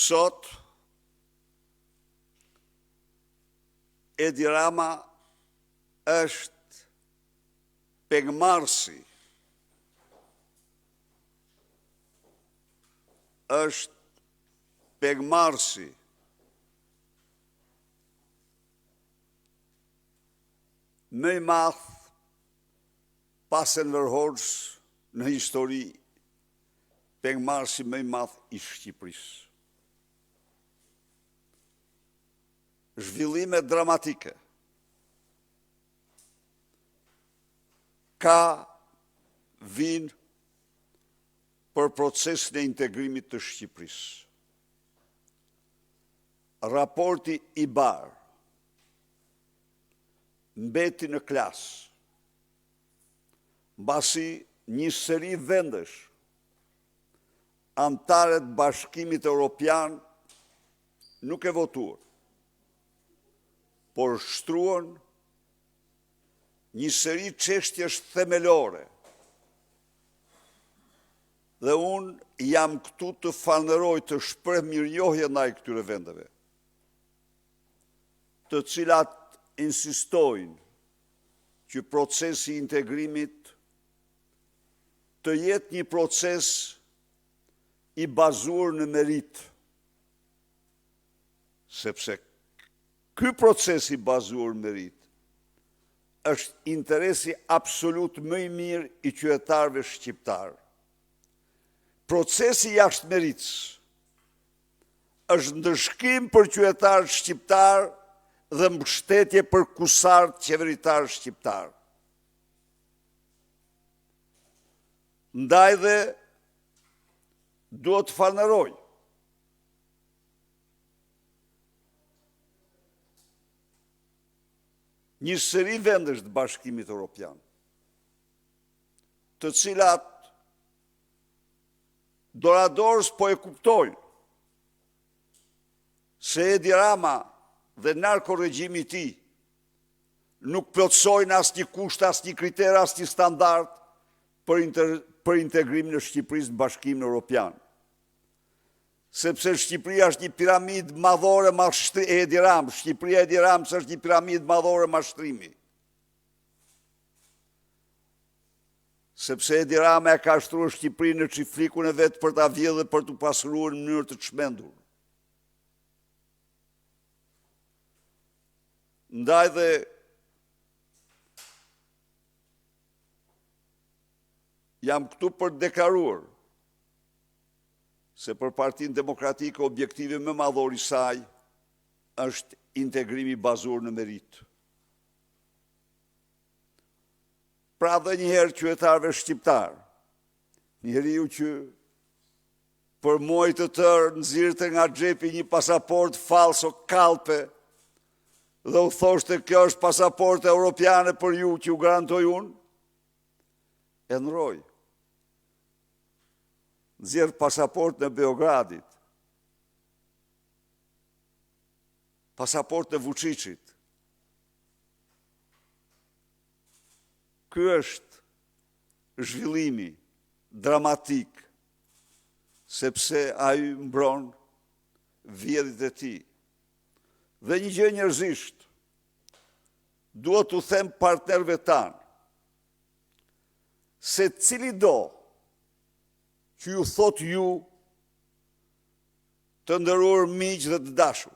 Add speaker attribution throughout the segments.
Speaker 1: Sot, Edi Rama është pegmarrësi, më i madh pas Enver Hoxhës në histori, pegmarrësi më i madh i Shqipërisë. Zhvillime dramatike vinë për procesin e integrimit të Shqipërisë. Raporti i barë mbeti në klasë, mbasi një seri vendesh antarët Bashkimit Evropian nuk e votuan, por shtruan një seri çështjesh themelore. Dhe unë jam këtu të falënderoj, të shpreh mirënjohje ndaj këtyre vendeve, të cilat insistojnë që procesi i integrimit të jetë një proces i bazuar në merit, sepse ky proces i bazuar në merit është interesi absolut më i mirë i qytetarëve shqiptarë. Procesi jashtë meritës është ndëshkim për qytetarët shqiptarë dhe mbështetje për kusartë qeveritarë shqiptarë. Ndaj dhe duhet të falënderoj një seri vendesh të Bashkimit Evropian, të cilat doradorës po e kuptojnë se Edi Rama dhe narkoregjimi i tij nuk plotësojnë asnjë kusht, asnjë kriter, asnjë standard për integrimin e Shqipërisë në Bashkimin Evropian. Sepse Shqipëria është një piramidë madhore mashtrimi, Edi Rama, Shqipëria Edi Ramës është një piramidë madhore mashtrimi. Sepse Edi Rama e ka shtruar Shqipërinë në çiflikun e vet për ta vjedhur dhe për të pasuruar në mënyrë të çmendur. Ndaj dhe jam këtu për të deklaruar se për Partinë Demokratike objektivi më madhor i saj është integrimi bazuar në merit. Pra dhe njëherë qytetarëve shqiptarë, njeriu që për muaj të tërë nxirrte nga xhepi një pasaport falso kalpe dhe u thoshte kjo është pasaportë europiane për ju që u garantoj unë, e ndroi. Nxjerr pasaportë në Beogradit, pasaportë në Vučićit. Ky është zhvillimi dramatik, sepse ai mbron vjedhjet e tij. Dhe një gjë njerëzisht, duhet t'u them partnerëve tanë, se cili do që ju thot ju të nderuar miq dhe të dashur,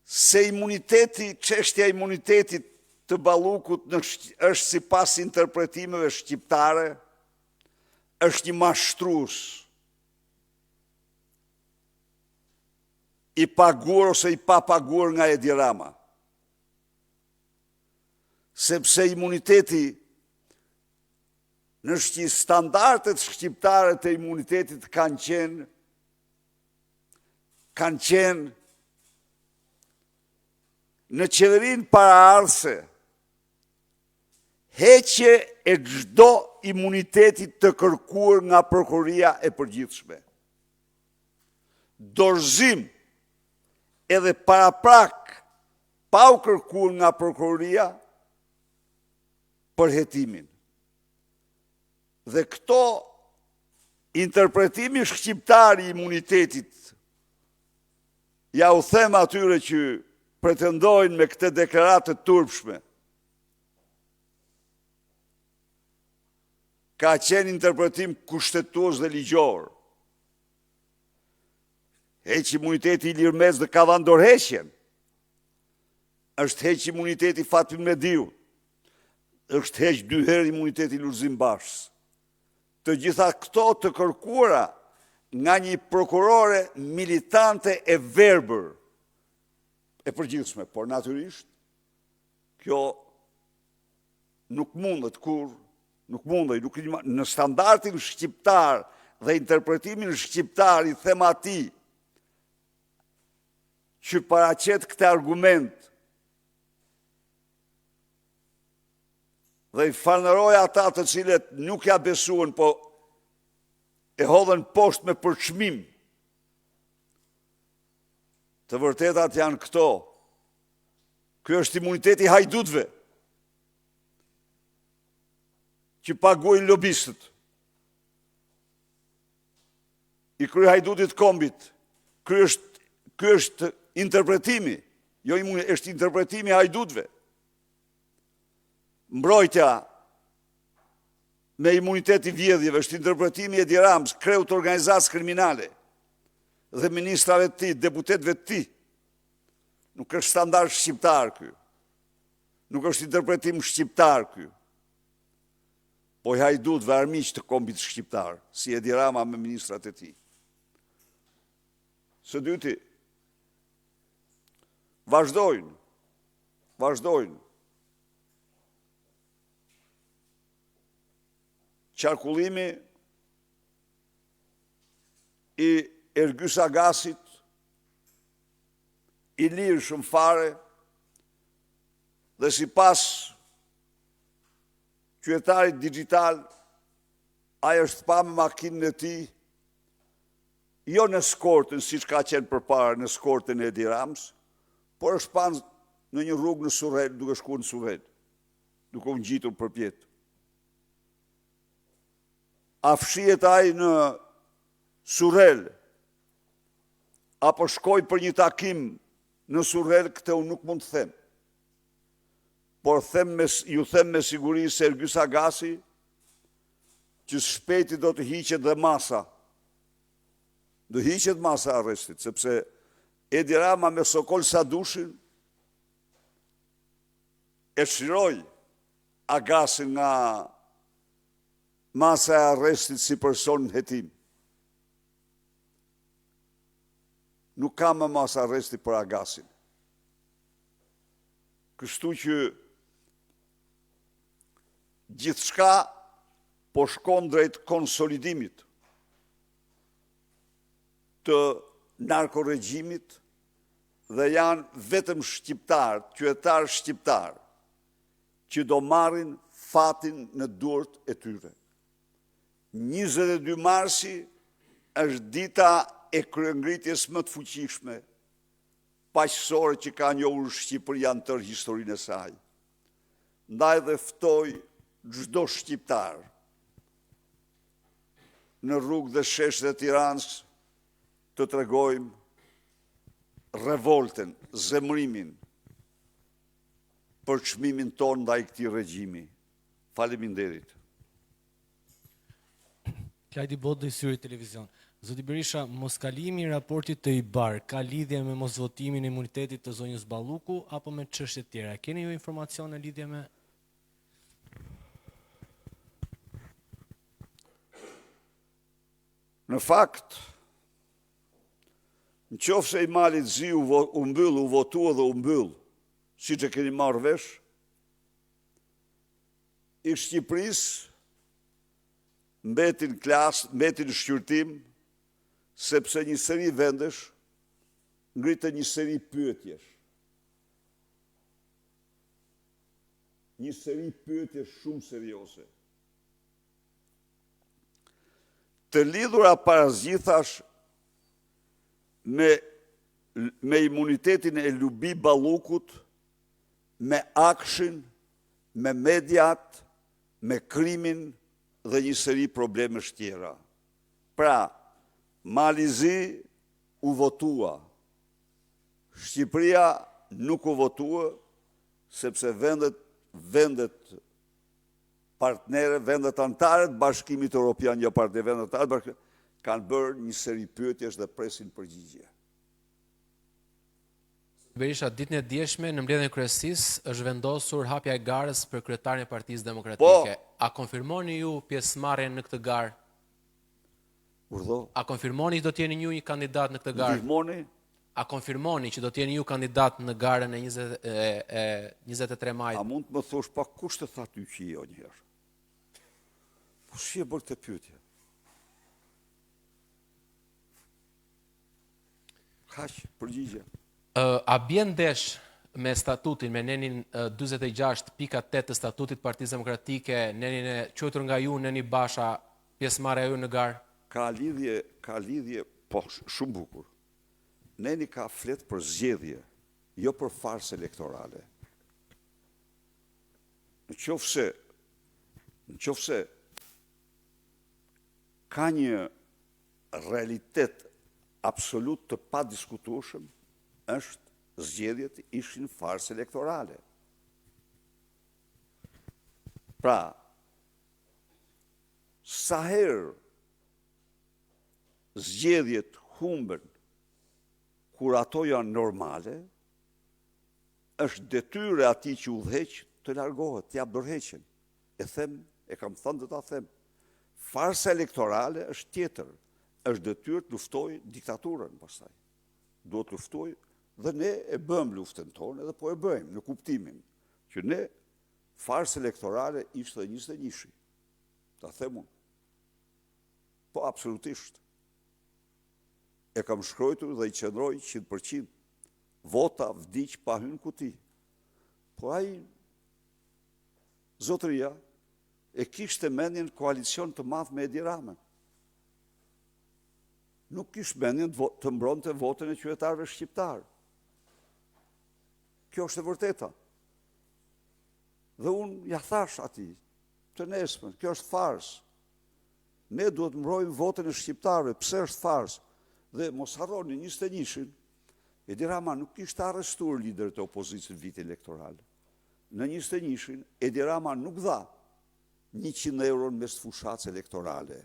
Speaker 1: se çështja e imunitetit të Ballukut është sipas interpretimeve shqiptare, është një mashtrues i paguar ose i papaguar nga Edi Rama. Sepse imuniteti në standardet shqiptare të imunitetit kanë qenë në qeverinë paraardhëse heqje e çdo imunitetit të kërkuar nga prokuroria e përgjithshme. Dorëzim edhe paraprak pa u kërkuar nga prokuroria për hetimin. Dhe këto interpretimi shqiptar i imunitetit, ja u them atyre që pretendojnë me këtë deklaratë të turpshme, ka qenë interpretim kushtetues dhe ligjor. Heq imuniteti Ilir Mez dhe ka dhënë dorëheqjen. Është heq imuniteti Fatmir Mediu. Është heq 2 herë imuniteti Lulzim Bashës. Të gjitha këto të kërkuara nga një prokurore militante e verbër, e përgjithshme, por natyrisht, kjo nuk mundet kur, në standardin shqiptar dhe interpretimin shqiptar i themati që paraqet këtë argument dhe i falënderoj ata të cilët nuk ja besuan, po e hodhen poshtë me përçmim. Të vërtetat janë këto. Ky është imuniteti hajdutëve që paguajnë lobistët. I krye hajdutit kombit. Ky është interpretimi, jo është interpretimi i hajdutëve. Mbrojtja me imuniteti vjedhjeve është interpretimi Edi Ramës, kreu të organizacës kriminale dhe ministrave të tij, deputetëve të tij. Nuk është standard shqiptar ky. Nuk është interpretim shqiptar ky. Po i hajdutëve armiq të kombit shqiptar, si Edi Rama me ministrat e tij. Së dyti, vazhdojnë. Qarkullimi i Ergys Agasit, i lirë shumë fare, dhe si pas qytetarit digital, ajo është pa me makinën e tij, jo në skortën, si që ka qenë përpara në skortën e Edi Ramës, por është pa në një rrugë në Surrel, duke shkuar në Surrel, duke u ngjitur përpjet. A fshihet ai në Surrel, apo shkoj për një takim në Surrel, këtë unë nuk mund të them. Por ju them me siguri se Ergys Agasi, që shpejti do të hiqet dhe masa. Do hiqet masa arrestit, sepse Edi Rama me Sokol Sadushin e shiroi Agasin nga masa e arrestit si person në hetim. Nuk ka më masa arrestit për Agasin. Kështu që gjithçka po shkon drejt konsolidimit të narkoregjimit dhe janë vetëm shqiptar, qytetar shqiptar, që do marrin fatin në duart e tyre. 22 marsi është dita e kryengritjes më të fuqishme, paqësore që ka njohur Shqipëria në tërë historinë e saj. Ndaj dhe ftoj çdo shqiptar në rrugë dhe sheshe të Tiranës të tregojmë revolten, zemrimin për çmimin ton ndaj këtij regjimi. Faleminderit.
Speaker 2: Klajdi Bot dhe Syri Televizion. Zoti Berisha, moskalimi i raportit të IBAR ka lidhje me mosvotimin e imunitetit të zonjës Balluku apo me çështje tjera? Keni ju informacion në lidhje me?
Speaker 1: Në fakt, në qoftë se i Malit Zi u votua dhe u mbyll, si që keni marrë vesh, i Shqipërisë mbetin shqyrtim, sepse një seri vendesh ngritën një seri pyetjesh. Një seri pyetjesh shumë serioze. Të lidhura parazgjithash me imunitetin e Lubi Ballukut, me Akshin, me mediat, me krimin dhe një seri problemesh tjera. Pra, Malizi u votua. Shqipëria nuk u votua, sepse vendet partnere, vendet antarët Bashkimit Evropian, jo partnerë, vendet antarët kanë bërë një seri pyetjesh dhe presin përgjigje.
Speaker 2: Berisha, ditën e djeshme në mbledhjen e kryesisë është vendosur hapja e garës për kryetarin e Partisë Demokratike. A konfirmoni ju pjesëmarrjen në këtë garë?
Speaker 1: Urdhë?
Speaker 2: A konfirmoni që do të jeni ju një kandidat në këtë garë?
Speaker 1: Ndihmoni?
Speaker 2: A konfirmoni që do të jeni ju kandidat në garën e 23 majit?
Speaker 1: A mund të më thosh pa kush të tha ty që jo njëherë? Po si e bërë këtë pyetje? Kaq, përgjigje.
Speaker 2: A bjen ndesh me statutin, me nenin 46.8 të statutit Partisë Demokratike, nenin e quajtur nga ju, neni Basha, pjesëmarrja ju në garë?
Speaker 1: Ka lidhje, po, shumë bukur. Neni ka flet për zgjedhje, jo për farsë elektorale. Në qoftë se ka një realitet absolut të pa diskutueshëm, është zgjedhjet ishin farsë elektorale. Pra, sa herë zgjedhjet humben kur ato janë normale, është detyrë atij që udhëheq të largohet, t'ja bërheqen. E kam thënë dhe ta them. Farsa elektorale është tjetër, është detyrë të luftoj diktaturën pastaj. Duhet të luftoj dhe ne e bëm luftën tonë edhe po e bëjmë në kuptimin që ne farsa elektorale ishte 21-shi. Ta them unë. Po absolutisht. E kam shkruar dhe i qëndroj 100%. Vota vdiq pa hyrë në kuti. Po ai zotëria e kishte mendjen koalicion të madh me Edi Ramën. Nuk kishte mendjen të mbronte votën e qytetarëve shqiptar. Kjo është e vërteta. Dhe unë ja thash atij, të nesërmen, kjo është farsë. Ne duhet mbrojmë votën e shqiptarëve. Pse është farsë? Dhe mos harroni 21-shin, Edi Rama nuk kishte arrestuar liderët e opozicës në vit elektoral. Në 21-shin, Edi Rama nuk dha 100 euro në mes fushatës elektorale.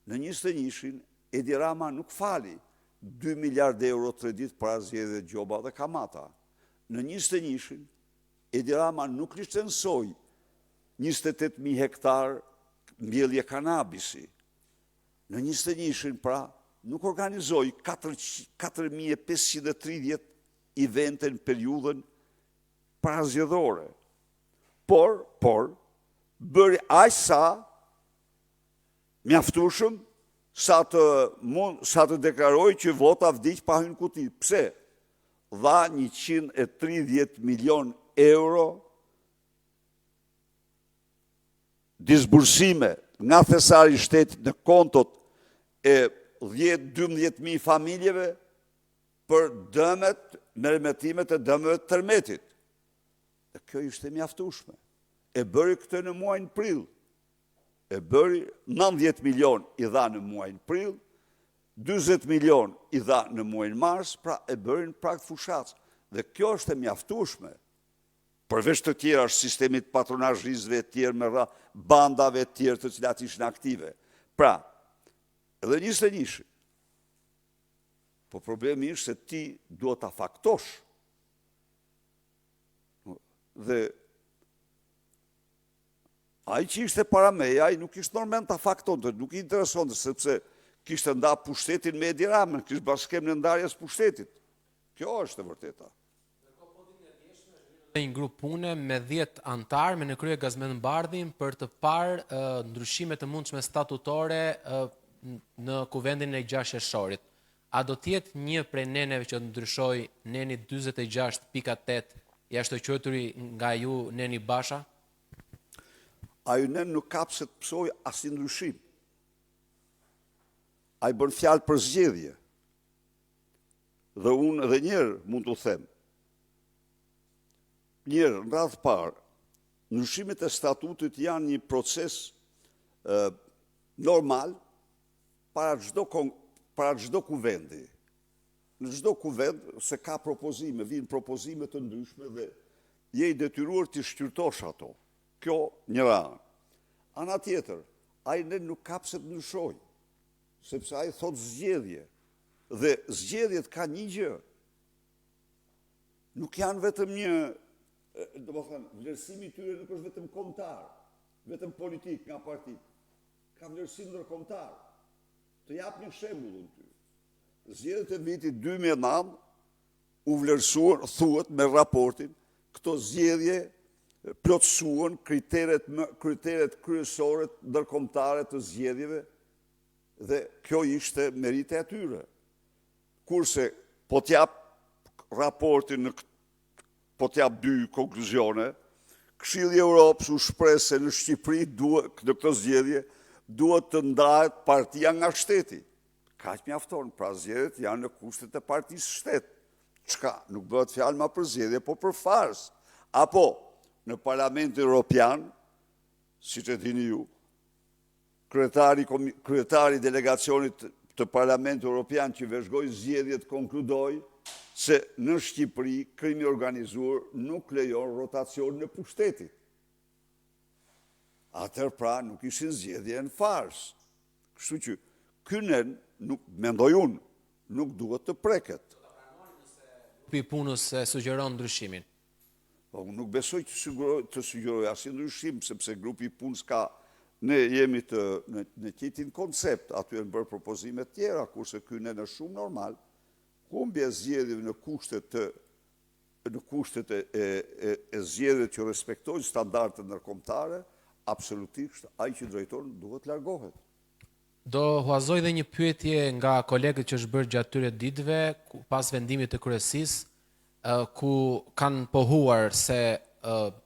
Speaker 1: Në 21-shin, Edi Rama nuk fali 2 miliard euro të kredit para zgjedhjeve Gjoba dhe Kamata. Në 21-shin, Edi Rama nuk licencoi 28.000 hektar mbjellje kanabisi. Në 21-shin, pra, nuk organizoi 4.530 evente në periudhën parazgjedhore. Por, bëri aq sa mjaftueshëm sa të deklaroj që vota vdiq pa hyrë në kuti. Pse? Dha 130 milion euro disbursime nga thesari i shtetit në kontot e 10-12.000 familjeve për dëmet në remetimet e dëmeve të tërmetit. E kjo ishte mjaftueshme. E bëri këtë në muajin prill. E bëri 90 milion i dha në muajin prill, 40 milion i dha në muajin mars, pra e bëri në prag të fushatës. Dhe kjo është e mjaftueshme. Përveç të tjera është sistemit patronazhistëve të tjerë me bandave të tjerë të cilat ishin aktive. Pra, edhe 21-shi. Po problemi është se ti duhet ta faktosh. Dhe ai që ishte para meja, ai nuk ishte normal ta faktonte, nuk i interesonte, sepse kishte nda pushtetin me Edi Ramën, kishte bashkem në ndarjes pushtetit. Kjo është e vërteta.
Speaker 2: Një grup pune me 10 antar me në krye Gazmend Bardhin për të parë ndryshime të mundshme statutore në kuvendin e 6 qershorit. A do tjetë një prej neneve që ndryshoj neni 46.8 jashtë të quajturi nga ju neni Basha?
Speaker 1: Ai nen nuk kap se të psoj asnjë ndryshim. Ai bën fjalë për zgjedhje. Dhe unë edhe njërë mund të them. Njërë, në radhë parë, ndryshimet e statutit janë një proces normal, para çdo kuvendi, në çdo kuvend se ka propozime, vinë propozime të ndryshme dhe je i detyruar të shqyrtosh ato. Kjo njëra anë. Ana tjetër, ai ne nuk ka pse të ndryshoj, sepse ai thot zgjedhje. Dhe zgjedhjet ka një gjë. Nuk janë vetëm një, domethënë, vlerësimi i tyre nuk është vetëm kombëtar, vetëm politik nga partit. Ka vlerësim ndërkombëtar. Të jap një shembull unë ty. Zgjedhjet e vitit 2009 u vlerësuan, thuhet me raportin, këto zgjedhje plotësuan kriteret kryesore ndërkombëtare të zgjedhjeve dhe kjo ishte merite e tyre. Kurse po t'jap raportin, po t'jap dy konkluzione, Këshilli i Europës u shpreh se në Shqipëri në këtë zgjedhje duhet të ndahet partia nga shteti. Kaq mjafton, pra zgjedhjet janë në kushtet e partisë shtet. Çka? Nuk bëhet fjalë më për zgjedhje, po për farsë. Apo në Parlamentin Evropian, siç e dini ju, kryetari delegacionit të Parlamentit Evropian që vëzhgoi zgjedhjet konkludoi se në Shqipëri krimi organizuar nuk lejon rotacion në pushtetit. Atëherë pra nuk ishin zgjedhje në farsë. Kështu që kynen nuk mendoj unë, nuk duhet të preket.
Speaker 2: Grupi i punës e sugjeron ndryshimin.
Speaker 1: Po unë nuk besoj të sugjeroj asnjë ndryshim, sepse grupi i punës ka, ne jemi në njëjtin koncept, aty janë bërë propozime të tjera, kurse kynen është shumë normal. Humbja e zgjedhjeve në kushtet e zgjedhjeve që respektojnë standardet ndërkombëtare, absolutisht ai që drejton duhet largohet.
Speaker 2: Do huazoj dhe një pyetje nga kolegët që është bërë gjatë këtyre ditëve pas vendimit të kryesisë, ku kanë pohuar se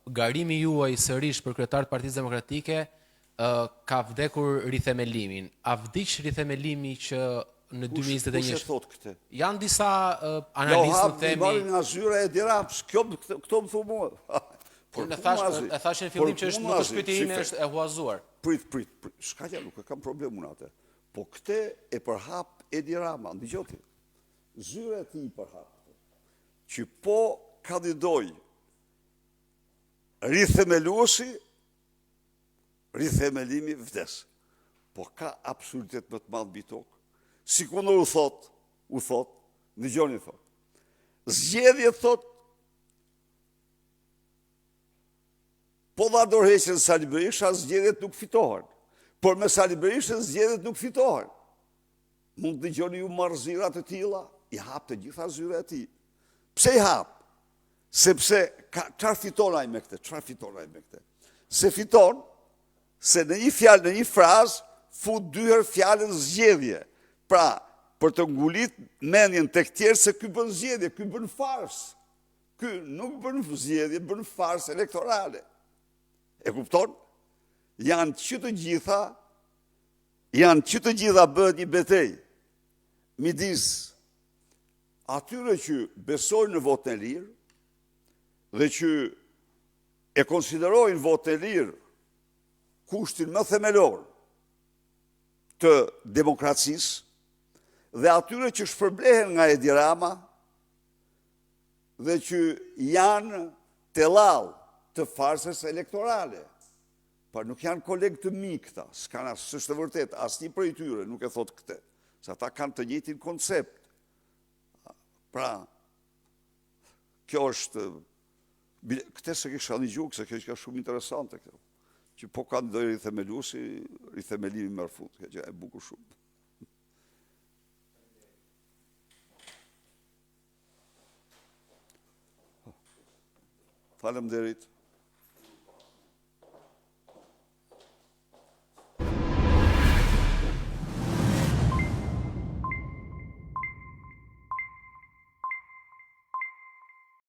Speaker 2: garimi juaj sërish për kryetar të Partisë Demokratike ka vdekur rithemelimin. A vdiq rithemelimi që në 2021?
Speaker 1: Kush e thot këtë?
Speaker 2: Janë disa analistë të themi.
Speaker 1: Jo, nga zyra e Dirams, këto më thu mua.
Speaker 2: E thashë në fillim që nuk është pyetje ime, është e huazuar.
Speaker 1: Prit, s'ka gjë, nuk e kam problem unë atë. Po këtë e përhap Edi Rama, ndiqoti. Zyra e tij përhap. Që po kandidoj rithemeluesi, rithemelimi vdes. Po ka absolutet më të madh mbi tokë. Sikundër u thot, dëgjoni thot. Zgjedhjet thot po dha dorëheqjen Sali Berisha, zgjedhjet nuk fitohen. Por me Sali Berishën zgjedhjet nuk fitohen. Mund të dëgjoni ju marrëzira të tilla, i hap të gjitha zyra e tij. Pse i hap? Sepse çfarë fiton ai me këtë? Se fiton se në një fjalë, në një frazë fut dy herë fjalën zgjedhje. Pra, për të ngulit mendjen tek tjerë se ky bën zgjedhje, ky bën farsë. Ky nuk bën zgjedhje, bën farsë elektorale. E kupton? Janë që të gjitha bëhet një betejë midis atyre që besojnë në votën e lirë dhe që e konsiderojnë votën e lirë kushtin më themelor të demokracisë dhe atyre që shpërblehen nga Edi Rama dhe që janë tellall të farsës elektorale. Pa nuk janë kolegë të mi këta, s'është vërtet, asnjë prej tyre nuk e thot këtë, se ata kanë të njëjtin koncept. Pra, kjo është, këtë se kisha një gjukë, se kjo është shumë interesante kjo, që po kandidoj rithemeluesi, rithemelimi merr fund, kjo gjë e bukur shumë. Faleminderit.